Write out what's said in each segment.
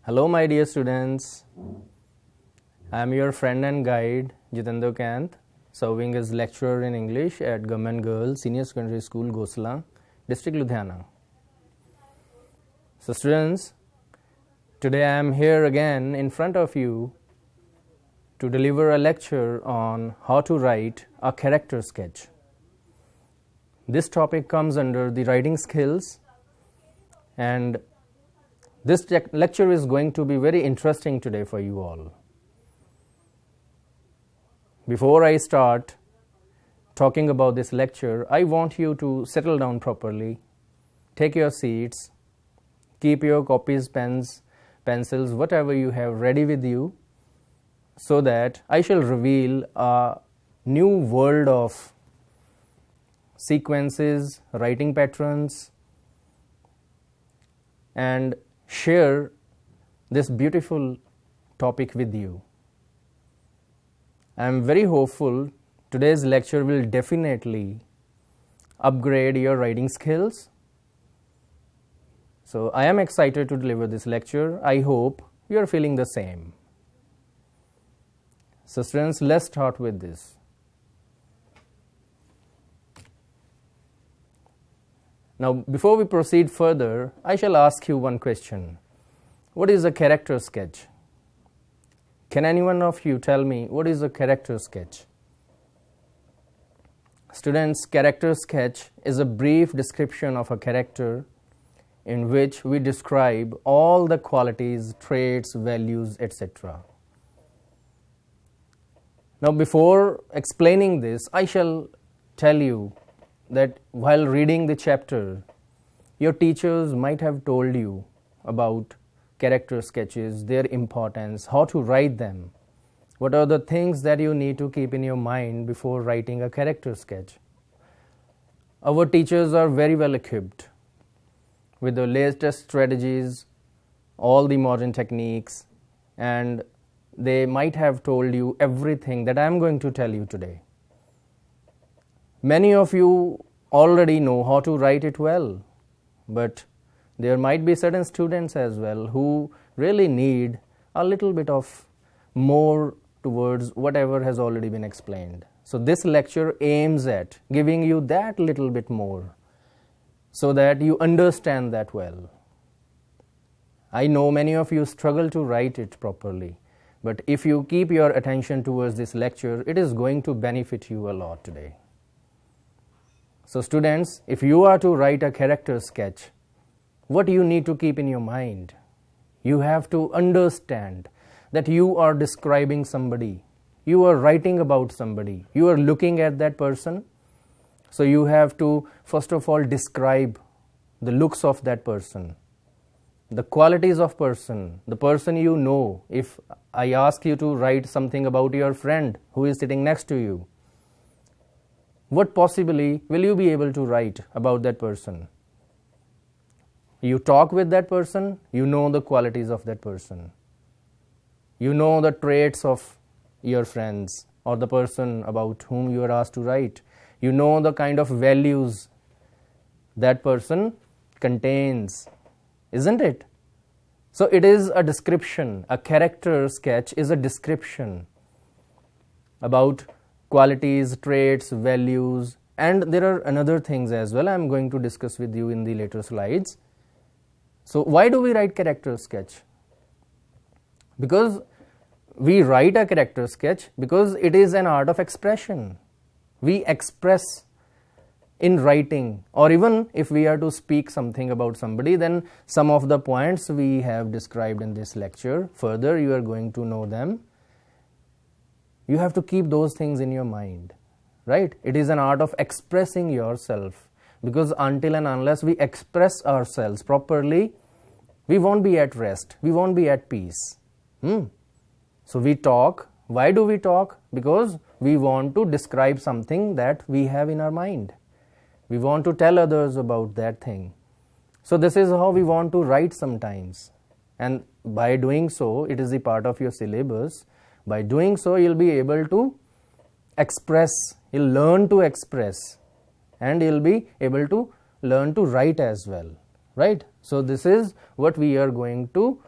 Hello my dear students, I am your friend and guide Jitendra Kant, serving as lecturer in English at Government Girls Senior Secondary School, Gosla, District Ludhiana. So students, today I am here again in front of you to deliver a lecture on how to write a character sketch. This topic comes under the writing skills, and this lecture is going to be very interesting today for you all. Before I start talking about this lecture, I want you to settle down properly, take your seats, keep your copies, pens, pencils, whatever you have ready with you, so that I shall reveal a new world of sequences, writing patterns, and share this beautiful topic with you. I am very hopeful today's lecture will definitely upgrade your writing skills. So I am excited to deliver this lecture. I hope you are feeling the same. So students, let's start with this. Now, before we proceed further, I shall ask you one question. What is a character sketch? Can anyone of you tell me what is a character sketch? Students, character sketch is a brief description of a character in which we describe all the qualities, traits, values, etc. Now, before explaining this, I shall tell you that while reading the chapter, your teachers might have told you about character sketches, their importance, how to write them, what are the things that you need to keep in your mind before writing a character sketch. Our teachers are very well equipped with the latest strategies, all the modern techniques, and they might have told you everything that I am going to tell you today. Many of you already know how to write it well, but there might be certain students as well who really need a little bit of more towards whatever has already been explained. So this lecture aims at giving you that little bit more so that you understand that well. I know many of you struggle to write it properly, but if you keep your attention towards this lecture, it is going to benefit you a lot today. So students, if you are to write a character sketch, what you need to keep in your mind? You have to understand that you are describing somebody. You are writing about somebody. You are looking at that person. So you have to first of all describe the looks of that person, the qualities of person, the person you know. If I ask you to write something about your friend who is sitting next to you, what possibly will you be able to write about that person? You talk with that person, you know the qualities of that person. You know the traits of your friends or the person about whom you are asked to write. You know the kind of values that person contains, isn't it? So it is a description. A character sketch is a description about qualities, traits, values, and there are another things as well I am going to discuss with you in the later slides. So why do we write character sketch? Because we write a character sketch because it is an art of expression. We express in writing, or even if we are to speak something about somebody, then some of the points we have described in this lecture, further you are going to know them. You have to keep those things in your mind, right? It is an art of expressing yourself, because until and unless we express ourselves properly, we won't be at rest, we won't be at peace. So we talk. Why do we talk? Because we want to describe something that we have in our mind. We want to tell others about that thing. So this is how we want to write sometimes. And by doing so, it is a part of your syllabus. By doing so, you'll be able to express, you'll learn to express, and you'll be able to learn to write as well, right? So this is what we are going to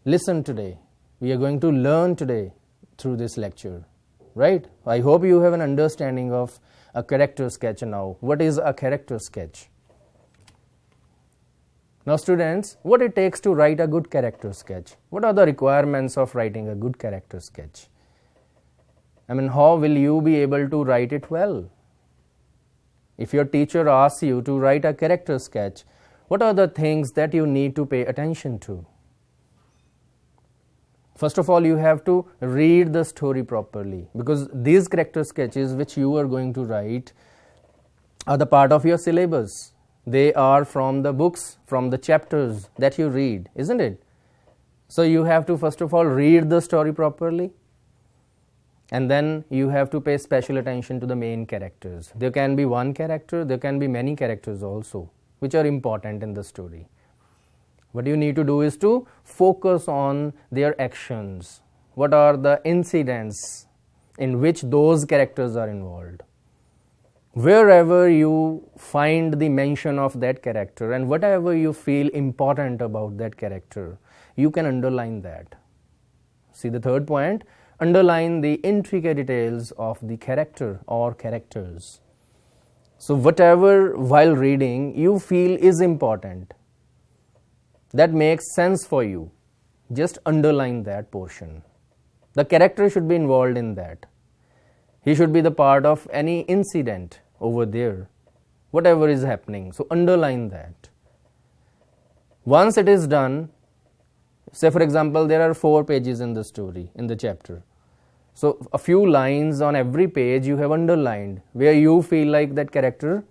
listen today. We are going to learn today through this lecture, right? I hope you have an understanding of a character sketch now. What is a character sketch? Now students, what it takes to write a good character sketch? What are the requirements of writing a good character sketch? I mean, how will you be able to write it well? If your teacher asks you to write a character sketch, what are the things that you need to pay attention to? First of all, you have to read the story properly, because these character sketches which you are going to write are the part of your syllabus. They are from the books, from the chapters that you read, isn't it? So you have to first of all read the story properly, and then you have to pay special attention to the main characters. There can be one character, there can be many characters also, which are important in the story. What you need to do is to focus on their actions. What are the incidents in which those characters are involved? Wherever you find the mention of that character and whatever you feel important about that character, you can underline that. See the third point, underline the intricate details of the character or characters. So whatever while reading you feel is important, that makes sense for you, just underline that portion. The character should be involved in that. He should be the part of any incident over there, whatever is happening. So underline that. Once it is done, say for example there are 4 pages in the story, in the chapter. So a few lines on every page you have underlined where you feel like that character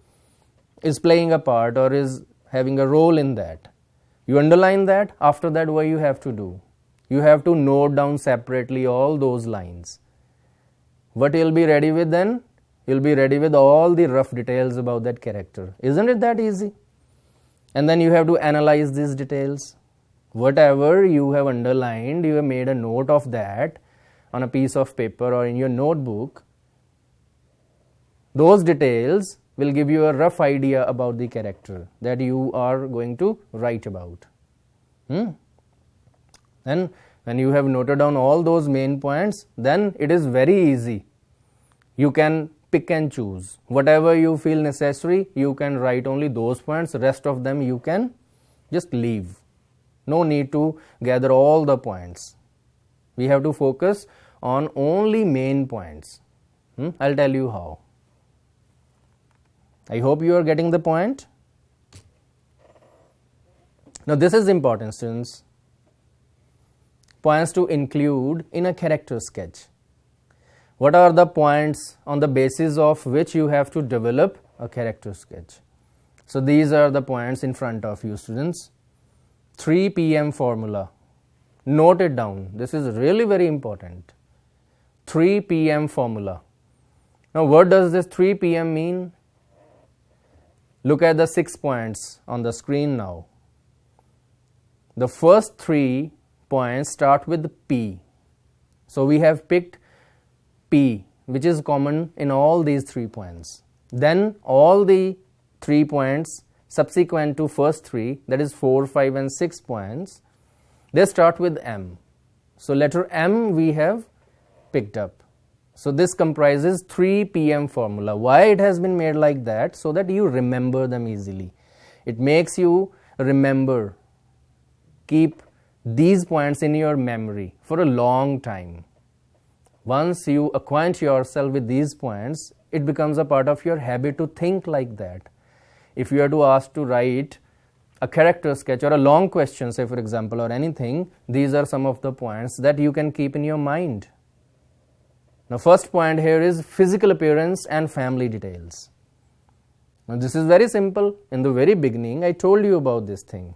is playing a part or is having a role in that. You underline that. After that, what you have to do? You have to note down separately all those lines. What you'll be ready with then? You'll be ready with all the rough details about that character. Isn't it that easy? And then you have to analyze these details. Whatever you have underlined, you have made a note of that on a piece of paper or in your notebook. Those details will give you a rough idea about the character that you are going to write about. Then when you have noted down all those main points, then it is very easy. You can pick and choose. Whatever you feel necessary, you can write only those points. Rest of them you can just leave. No need to gather all the points. We have to focus on only main points. I'll tell you how. I hope you are getting the point. Now this is important, students. Points to include in a character sketch. What are the points on the basis of which you have to develop a character sketch? So these are the points in front of you, students. 3 p.m. formula. Note it down. This is really very important. 3 p.m. formula. Now what does this 3 p.m. mean? Look at the 6 points on the screen now. The first 3 points start with P. So we have picked P, which is common in all these 3 points. Then all the 3 points subsequent to first 3, that is 4, 5 and 6 points, they start with M. So letter M we have picked up. So this comprises 3 p.m. formula. Why it has been made like that? So that you remember them easily. It makes you remember, keep these points in your memory for a long time. Once you acquaint yourself with these points, it becomes a part of your habit to think like that. If you are to ask to write a character sketch or a long question, say for example, or anything, these are some of the points that you can keep in your mind. Now first point here is physical appearance and family details. Now this is very simple. In the very beginning I told you about this thing,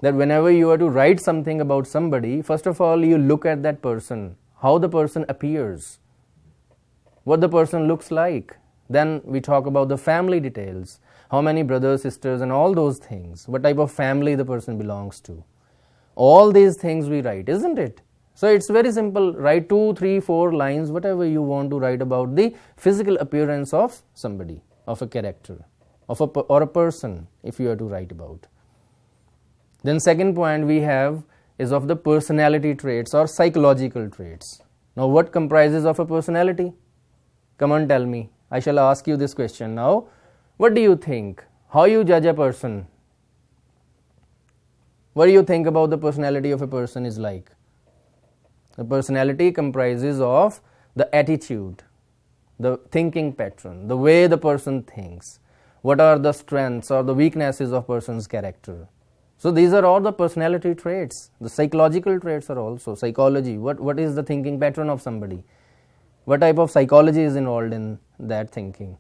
that whenever you are to write something about somebody, first of all you look at that person, how the person appears, what the person looks like. Then we talk about the family details, how many brothers, sisters and all those things, what type of family the person belongs to. All these things we write, isn't it? So it's very simple. Write 2, 3, 4 lines, whatever you want to write about the physical appearance of somebody, of a character, or a person, if you are to write about. Then second point we have is of the personality traits or psychological traits. Now what comprises of a personality? Come on, tell me. I shall ask you this question now. What do you think? How you judge a person? What do you think about the personality of a person is like? The personality comprises of the attitude, the thinking pattern, the way the person thinks. What are the strengths or the weaknesses of person's character? So these are all the personality traits. The psychological traits are also psychology. What is the thinking pattern of somebody? What type of psychology is involved in that thinking?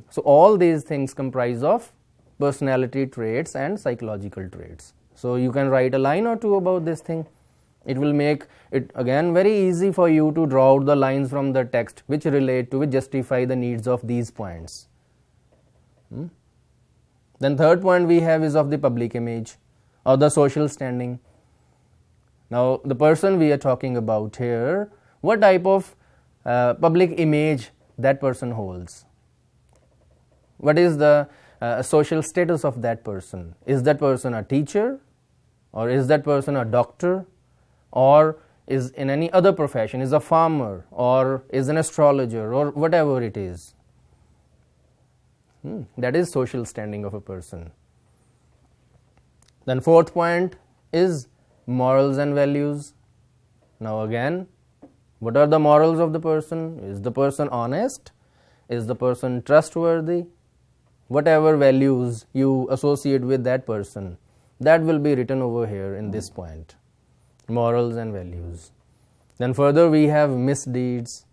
So all these things comprise of personality traits and psychological traits. So you can write a line or two about this thing. It will make it again very easy for you to draw out the lines from the text which relate to, which justify the needs of these points. Then third point we have is of the public image or the social standing. Now the person we are talking about here, what type of public image that person holds? What is the social status of that person? Is that person a teacher, or is that person a doctor, or is in any other profession, is a farmer, or is an astrologer, or whatever it is? That is social standing of a person. Then fourth point is morals and values. Now again, what are the morals of the person? Is the person honest? Is the person trustworthy? Whatever values you associate with that person, that will be written over here in this point. Morals and values. Then further we have misdeeds,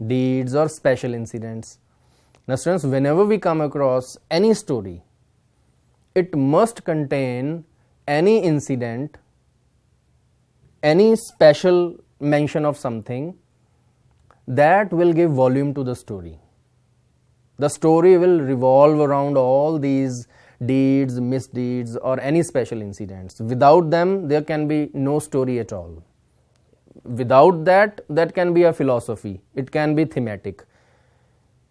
deeds or special incidents. Now students, whenever we come across any story, it must contain any incident, any special mention of something that will give volume to the story. The story will revolve around all these deeds, misdeeds or any special incidents. Without them, there can be no story at all. Without that, that can be a philosophy, it can be thematic,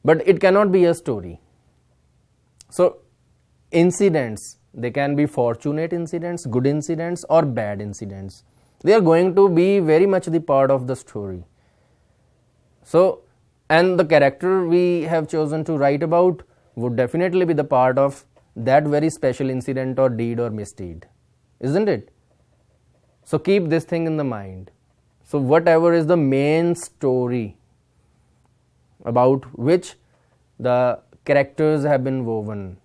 but it cannot be a story. So incidents, they can be fortunate incidents, good incidents or bad incidents. They are going to be very much the part of the story. So, and the character we have chosen to write about would definitely be the part of that very special incident or deed or misdeed, isn't it? So keep this thing in the mind. So whatever is the main story about which the characters have been woven,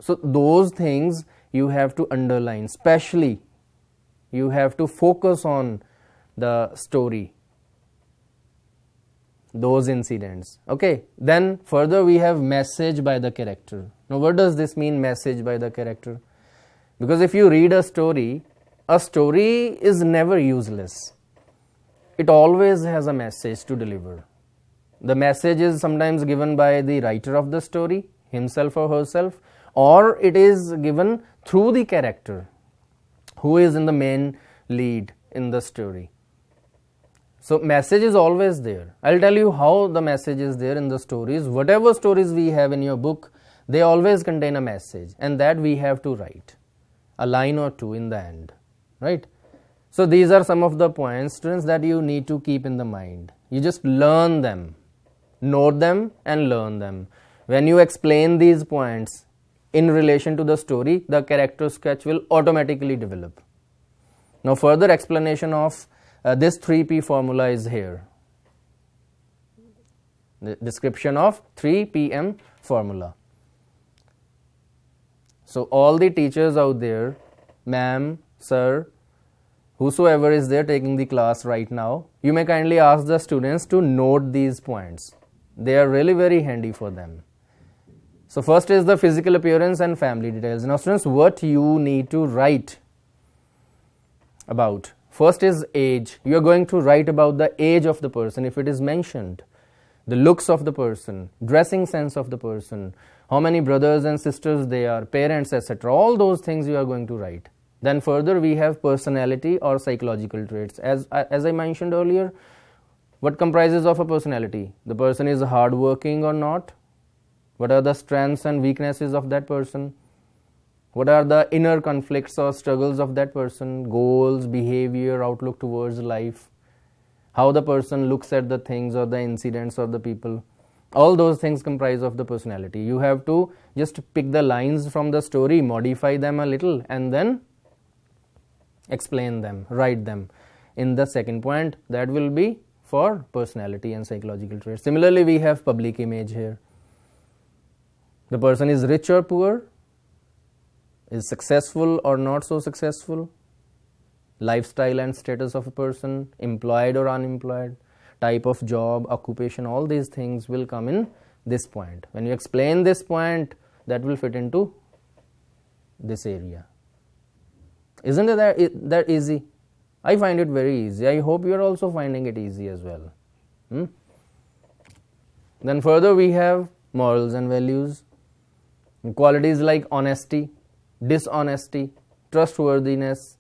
so those things you have to underline, especially you have to focus on the story, those incidents. Okay, then further we have message by the character. Now what does this mean, message by the character? Because if you read a story is never useless. It always has a message to deliver. The message is sometimes given by the writer of the story, himself or herself, or it is given through the character who is in the main lead in the story. So message is always there. I'll tell you how the message is there in the stories. Whatever stories we have in your book, they always contain a message, and that we have to write a line or two in the end, right? So these are some of the points, students, that you need to keep in the mind. You just learn them, note them and learn them. When you explain these points in relation to the story, the character sketch will automatically develop. Now further explanation of this 3P formula is here. The description of 3PM formula. So all the teachers out there, ma'am, sir, whosoever is there taking the class right now, you may kindly ask the students to note these points. They are really very handy for them. So first is the physical appearance and family details. Now students, what you need to write about? First is age. You are going to write about the age of the person if it is mentioned, the looks of the person, dressing sense of the person, how many brothers and sisters they are, parents, etc. All those things you are going to write. Then further we have personality or psychological traits. As I mentioned earlier, what comprises of a personality? The person is hardworking or not? What are the strengths and weaknesses of that person? What are the inner conflicts or struggles of that person, goals, behavior, outlook towards life, how the person looks at the things or the incidents or the people. All those things comprise of the personality. You have to just pick the lines from the story, modify them a little, and then explain them, write them in the second point. That will be for personality and psychological traits. Similarly, we have public image here. The person is rich or poor, is successful or not so successful, lifestyle and status of a person, employed or unemployed, type of job, occupation, all these things will come in this point. When you explain this point, that will fit into this area. Isn't it that easy? I find it very easy. I hope you are also finding it easy as well. Then further we have morals and values. Qualities like honesty, dishonesty, trustworthiness,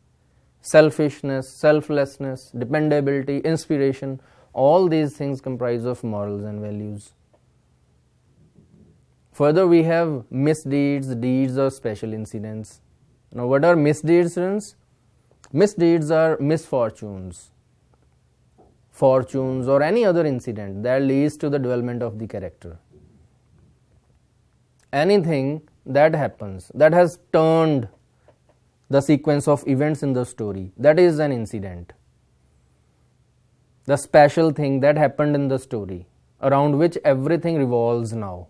selfishness, selflessness, dependability, inspiration, all these things comprise of morals and values. Further we have misdeeds, deeds or special incidents. Now what are misdeeds, students? Misdeeds are misfortunes, fortunes or any other incident that leads to the development of the character. Anything that happens, that has turned the sequence of events in the story, that is an incident. The special thing that happened in the story, around which everything revolves now.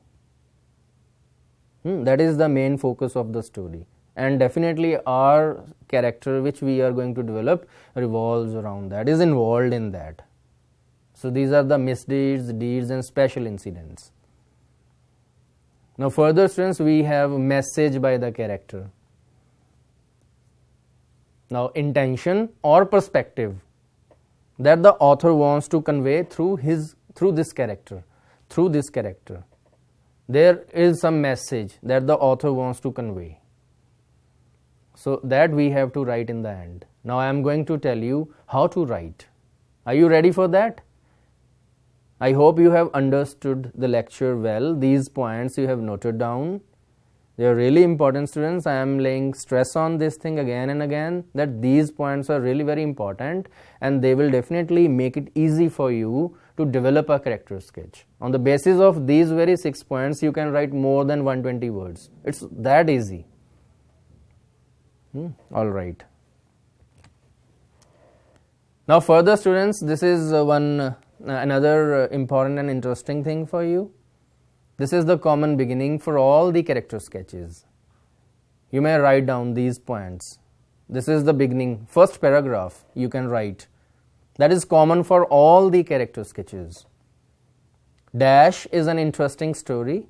That is the main focus of the story. And definitely our character which we are going to develop revolves around that, is involved in that. So these are the misdeeds, deeds and special incidents. Now further, students, we have message by the character. Now intention or perspective that the author wants to convey through this character. There is some message that the author wants to convey. So that we have to write in the end. Now I am going to tell you how to write. Are you ready for that? I hope you have understood the lecture well. These points you have noted down. They are really important, students. I am laying stress on this thing again and again, that these points are really very important and they will definitely make it easy for you to develop a character sketch. On the basis of these very 6 points, you can write more than 120 words. It's that easy. All right. Now further, students, this is another important and interesting thing for you. This is the common beginning for all the character sketches. You may write down these points. This is the beginning, first paragraph you can write. That is common for all the character sketches. Dash is an interesting story.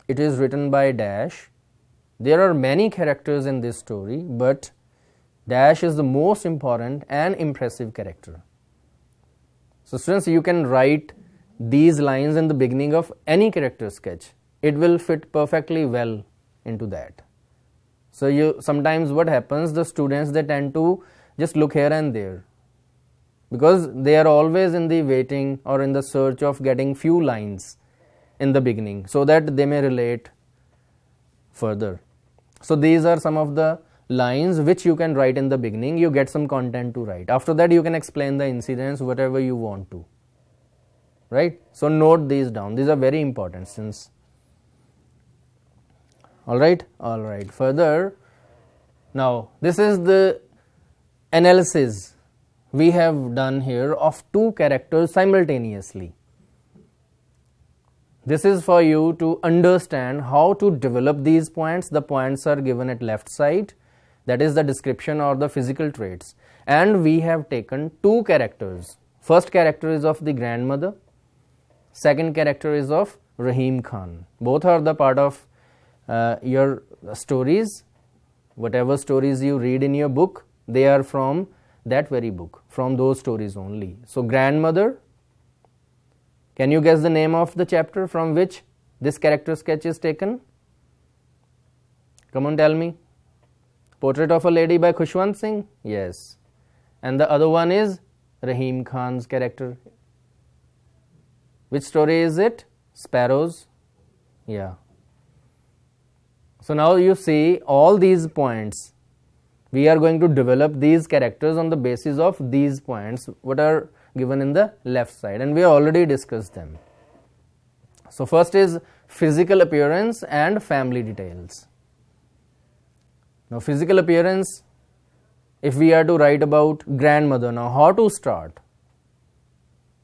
It is written by Dash. There are many characters in this story, but Dash is the most important and impressive character. So students, you can write these lines in the beginning of any character sketch. It will fit perfectly well into that. So sometimes what happens, the students, they tend to just look here and there, because they are always in the waiting or in the search of getting few lines in the beginning so that they may relate further. So these are some of the lines which you can write in the beginning. You get some content to write. After that you can explain the incidents, whatever you want to. Right? So note these down. These are very important since. Alright? Alright. Further, now this is the analysis we have done here of 2 characters simultaneously. This is for you to understand how to develop these points. The points are given at left side. That is the description or the physical traits. And we have taken 2 characters. First character is of the grandmother. Second character is of Rahim Khan. Both are the part of your stories. Whatever stories you read in your book, they are from that very book, from those stories only. So grandmother, can you guess the name of the chapter from which this character sketch is taken? Come on, tell me. Portrait of a Lady by Khushwant Singh? Yes. And the other one is Rahim Khan's character. Which story is it? Sparrows? Yeah. So now you see all these points. We are going to develop these characters on the basis of these points what are given in the left side, and we already discussed them. So first is physical appearance and family details. Now physical appearance, if we are to write about grandmother, now how to start?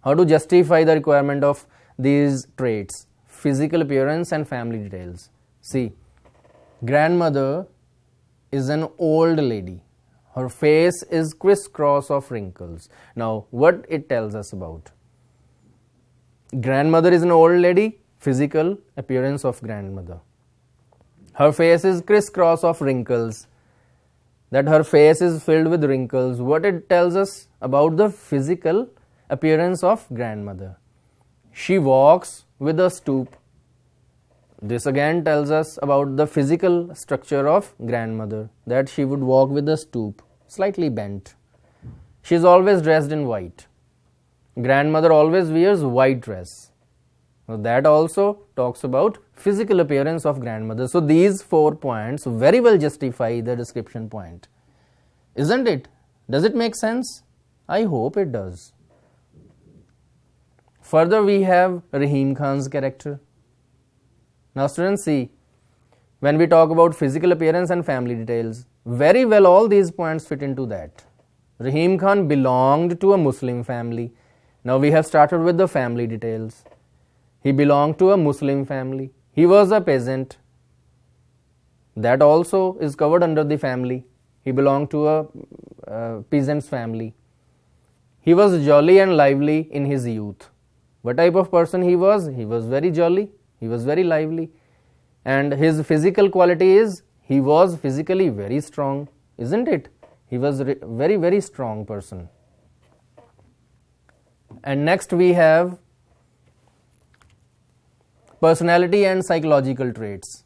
How to justify the requirement of these traits? Physical appearance and family details. See, grandmother is an old lady. Her face is crisscross of wrinkles. Now, what it tells us about? Grandmother is an old lady, physical appearance of grandmother. Her face is crisscross of wrinkles. That her face is filled with wrinkles. What it tells us about the physical appearance of grandmother? She walks with a stoop. This again tells us about the physical structure of grandmother, that she would walk with a stoop, slightly bent. She is always dressed in white. Grandmother always wears white dress. So that also talks about physical appearance of grandmother. So these 4 points very well justify the description point. Isn't it? Does it make sense? I hope it does. Further we have Rahim Khan's character. Now students, see, when we talk about physical appearance and family details, very well all these points fit into that. Rahim Khan belonged to a Muslim family. Now we have started with the family details. He belonged to a Muslim family. He was a peasant. That also is covered under the family. He belonged to a peasant's family. He was jolly and lively in his youth. What type of person he was? He was very jolly. He was very lively, and his physical quality is he was physically very strong, isn't it? He was very, very strong person. And next we have personality and psychological traits.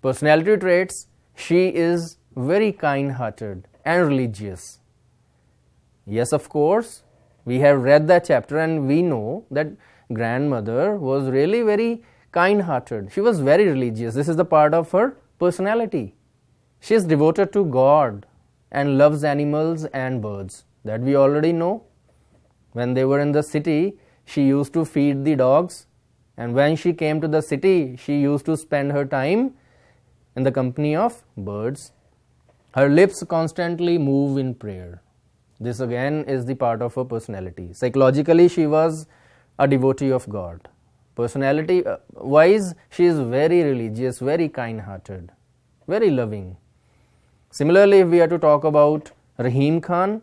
Personality traits, she is very kind-hearted and religious. Yes, of course, we have read that chapter and we know that grandmother was really very kind-hearted. She was very religious. This is the part of her personality. She is devoted to God and loves animals and birds. That we already know. When they were in the city, she used to feed the dogs, and when she came to the city, she used to spend her time in the company of birds. Her lips constantly move in prayer. This again is the part of her personality. Psychologically, she was a devotee of God. Personality wise, she is very religious, very kind-hearted, very loving. Similarly, if we are to talk about Rahim Khan,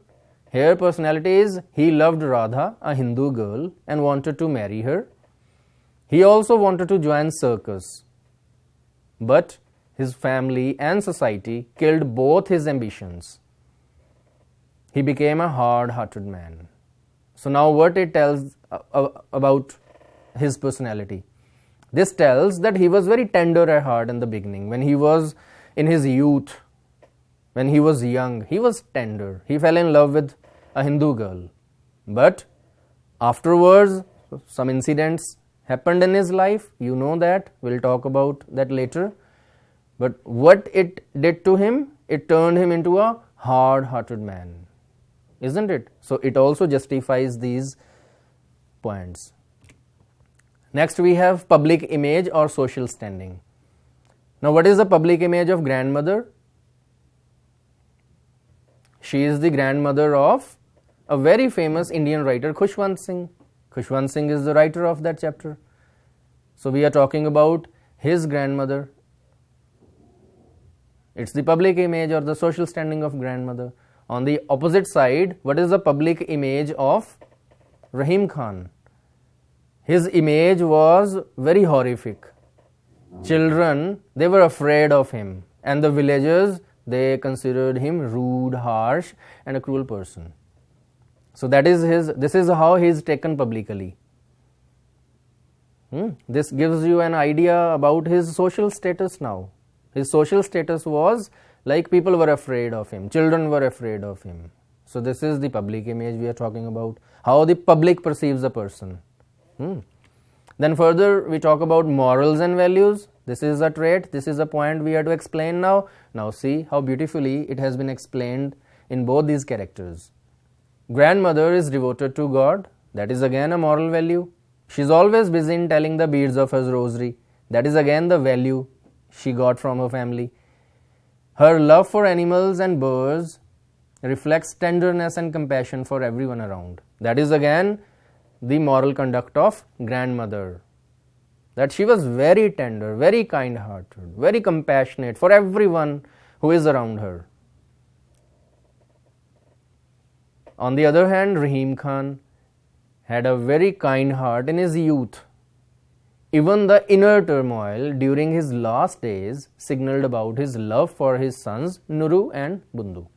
her personality is he loved Radha, a Hindu girl, and wanted to marry her. He also wanted to join circus, but his family and society killed both his ambitions. He became a hard-hearted man. So now what it tells about his personality? This tells that he was very tender at heart in the beginning. When he was in his youth, when he was young, he was tender. He fell in love with a Hindu girl. But afterwards, some incidents happened in his life. You know that. We'll talk about that later. But what it did to him, it turned him into a hard-hearted man. Isn't it? So it also justifies these points. Next we have public image or social standing. Now what is the public image of grandmother? She is the grandmother of a very famous Indian writer, Khushwant Singh. Khushwant Singh is the writer of that chapter. So we are talking about his grandmother. It's the public image or the social standing of grandmother. On the opposite side, what is the public image of Rahim Khan? His image was very horrific. Children, they were afraid of him, and the villagers, they considered him rude, harsh, and a cruel person. So this is how he is taken publicly. This gives you an idea about his social status now. His social status was like people were afraid of him, children were afraid of him. So this is the public image we are talking about, how the public perceives a person. Then further we talk about morals and values. This is a trait, this is a point we have to explain now. Now see how beautifully it has been explained in both these characters. Grandmother is devoted to God. That is again a moral value. She is always busy in telling the beads of her rosary. That is again the value she got from her family. Her love for animals and birds reflects tenderness and compassion for everyone around. That is again the moral conduct of grandmother. That she was very tender, very kind-hearted, very compassionate for everyone who is around her. On the other hand, Rahim Khan had a very kind heart in his youth. Even the inner turmoil during his last days signaled about his love for his sons Nuru and Bundu.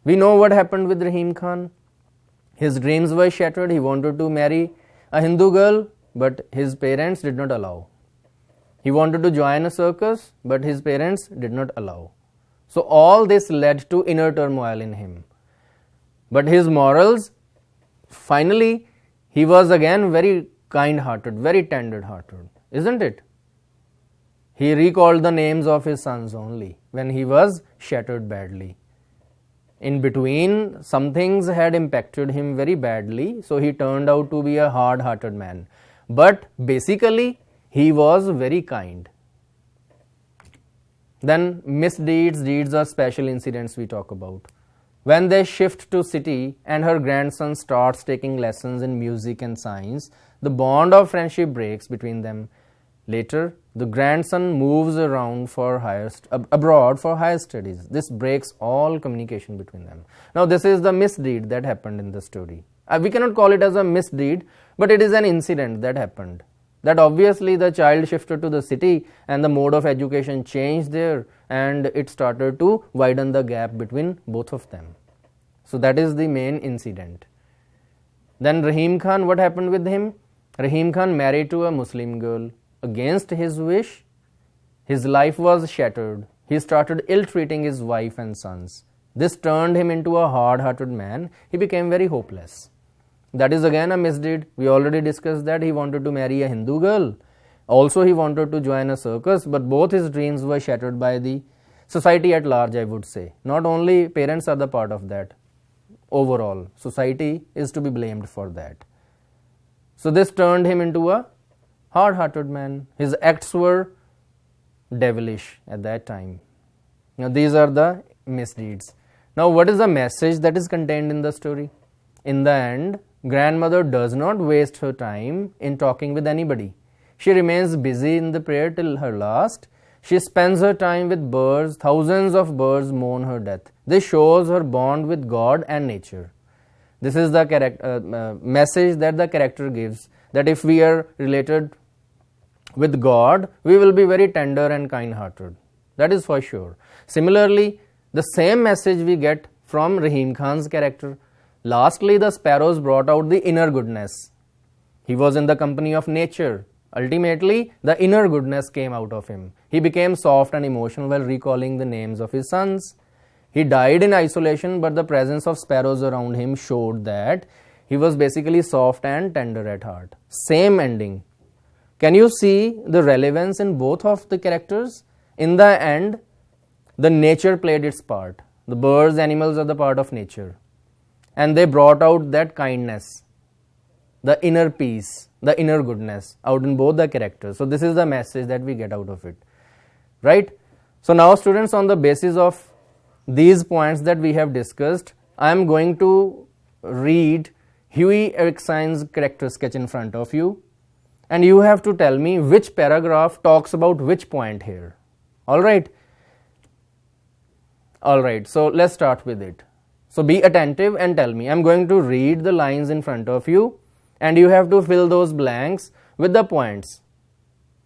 We know what happened with Rahim Khan. His dreams were shattered. He wanted to marry a Hindu girl, but his parents did not allow. He wanted to join a circus, but his parents did not allow. So all this led to inner turmoil in him. But his morals, finally, he was again very kind-hearted, very tender-hearted, isn't it? He recalled the names of his sons only when he was shattered badly. In between, some things had impacted him very badly, so he turned out to be a hard-hearted man. But basically, he was very kind. Then misdeeds, deeds or special incidents we talk about. When they shift to city and her grandson starts taking lessons in music and science, the bond of friendship breaks between them. Later, the grandson moves around for abroad for higher studies. This breaks all communication between them. Now, this is the misdeed that happened in the story. We cannot call it as a misdeed, but it is an incident that happened. That obviously the child shifted to the city and the mode of education changed there, and it started to widen the gap between both of them. So that is the main incident. Then Rahim Khan, what happened with him? Rahim Khan married to a Muslim girl. Against his wish, his life was shattered. He started ill-treating his wife and sons. This turned him into a hard-hearted man. He became very hopeless. That is again a misdeed. We already discussed that he wanted to marry a Hindu girl. Also, he wanted to join a circus, but both his dreams were shattered by the society at large, I would say. Not only parents are the part of that. Overall, society is to be blamed for that. So this turned him into a hard-hearted man. His acts were devilish at that time. Now, these are the misdeeds. Now, what is the message that is contained in the story? In the end, grandmother does not waste her time in talking with anybody. She remains busy in the prayer till her last. She spends her time with birds. Thousands of birds mourn her death. This shows her bond with God and nature. This is the message that the character gives, that if we are related with God, we will be very tender and kind-hearted. That is for sure. Similarly, the same message we get from Rahim Khan's character. Lastly, the sparrows brought out the inner goodness. He was in the company of nature. Ultimately, the inner goodness came out of him. He became soft and emotional while recalling the names of his sons. He died in isolation, but the presence of sparrows around him showed that he was basically soft and tender at heart. Same ending. Can you see the relevance in both of the characters? In the end, the nature played its part. The birds, animals are the part of nature. And they brought out that kindness, the inner peace, the inner goodness out in both the characters. So this is the message that we get out of it. Right? So now students, on the basis of these points that we have discussed, I am going to read Huey Erickson's character sketch in front of you, and you have to tell me which paragraph talks about which point here. Alright? Alright, so let's start with it. So be attentive and tell me. I am going to read the lines in front of you, and you have to fill those blanks with the points.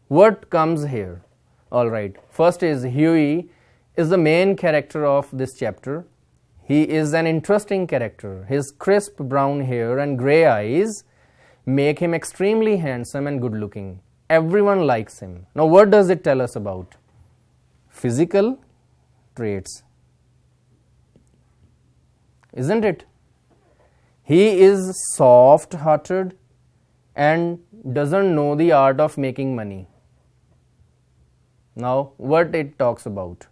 What comes here? Alright, first is Huey is the main character of this chapter. He is an interesting character. His crisp brown hair and grey eyes make him extremely handsome and good looking. Everyone likes him. Now what does it tell us about? Physical traits. Isn't it? He is soft-hearted and doesn't know the art of making money. Now, what it talks about?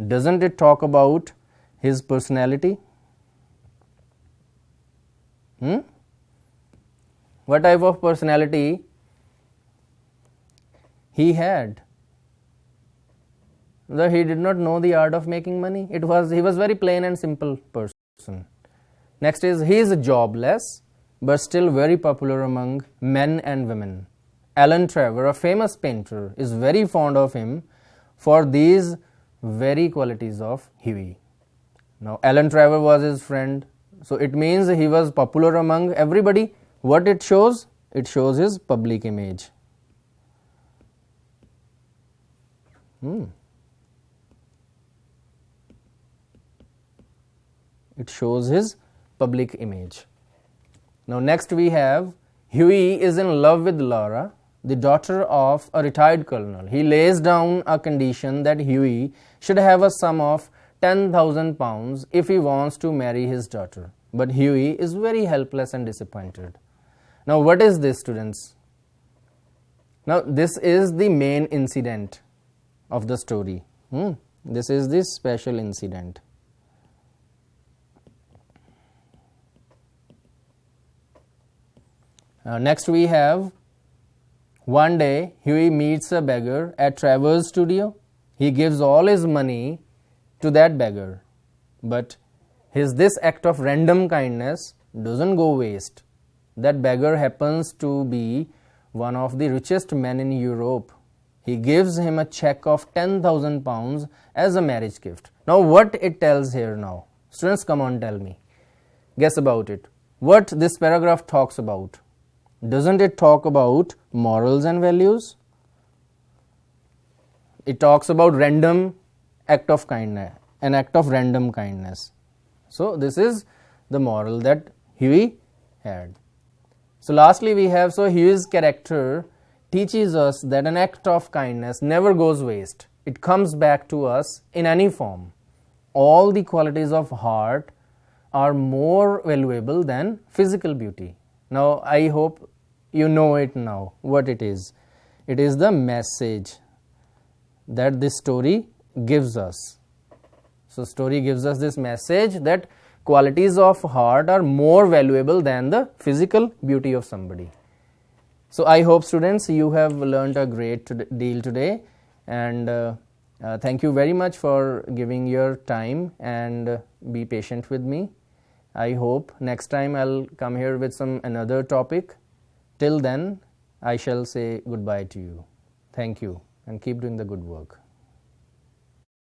Doesn't it talk about his personality? What type of personality he had? That he did not know the art of making money. He was very plain and simple person. Next is, he is jobless but still very popular among men and women. Alan Trevor, a famous painter, is very fond of him for these very qualities of Huey. Now, Alan Trevor was his friend, so it means he was popular among everybody. What it shows? It shows his public image. It shows his public image. Now, next we have, Huey is in love with Laura, the daughter of a retired colonel. He lays down a condition that Huey should have a sum of £10,000 if he wants to marry his daughter. But Huey is very helpless and disappointed. Now, what is this, students? Now, this is the main incident of the story. This is the special incident. Next we have, one day Huey meets a beggar at Trevor's studio. He gives all his money to that beggar, but this act of random kindness doesn't go waste. That beggar happens to be one of the richest men in Europe. He gives him a check of £10,000 as a marriage gift. Now, what it tells here now? Students, come on, tell me. Guess about it. What this paragraph talks about? Doesn't it talk about morals and values? It talks about random act of kindness, an act of random kindness. So, this is the moral that Huey had. So, lastly we have, so Huey's character teaches us that an act of kindness never goes waste. It comes back to us in any form. All the qualities of heart are more valuable than physical beauty. Now, I hope you know it now, what it is. It is the message that this story gives us. So, story gives us this message that qualities of heart are more valuable than the physical beauty of somebody. So, I hope, students, you have learnt a great deal today, and thank you very much for giving your time and be patient with me. I hope next time I'll come here with another topic. Till then, I shall say goodbye to you. Thank you, and keep doing the good work.